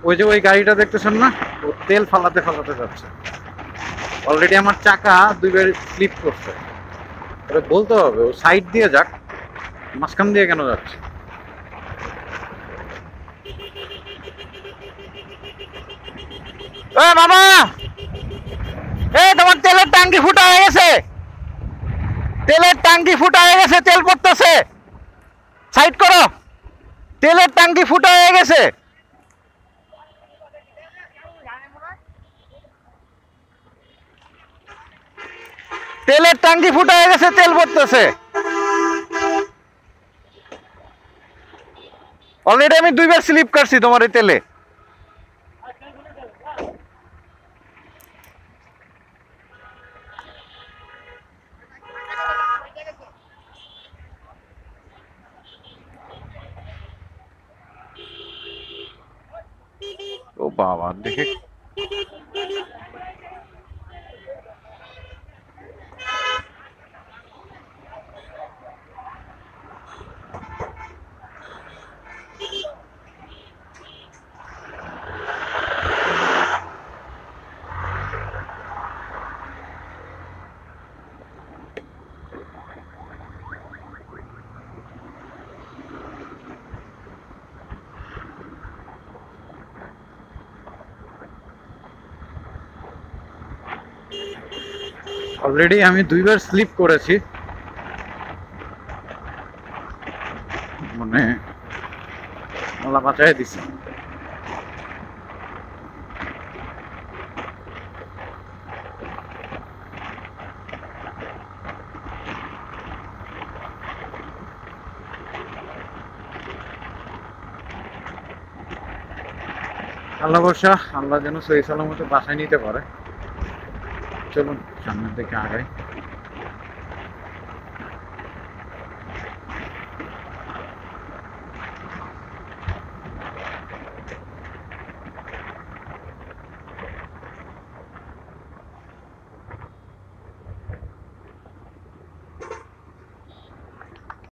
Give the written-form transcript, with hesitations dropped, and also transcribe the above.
ওই যে ওই গাড়িটা দেখতেছেন না, ও তেল ফালাতে ফালাতে যাচ্ছে। অলরেডি আমার চাকা দুইবার স্লিপ করছে। ওরে বলতে হবে ও সাইড দিয়ে যাক, মাঝখান দিয়ে কেন যাচ্ছে। মামা, তোমার তেলের ট্যাঙ্কি ফুটা হয়ে গেছে, তেলের ট্যাঙ্কি ফুটা হয়ে গেছে, তেল পড়তেছে, সাইড করো, তেলের ট্যাঙ্কি ফুটা হয়ে গেছে। তেলের ট্যাঙ্কি ফুটা হয়ে গেছে, তেল পড়তেছে। অলরেডি আমি দুইবার স্লিপ করছি তোমার এই তেলে। ও বাবা, দেখে অলরেডি আমি দুইবার স্লিপ করেছি, মানে মালা বাঁচাই দিছি। আল্লাহ বর্ষা, আল্লাহ যেন সহি সালামতে বাসায় নিতে পারে। চলুন সামনের দিকে আগাই।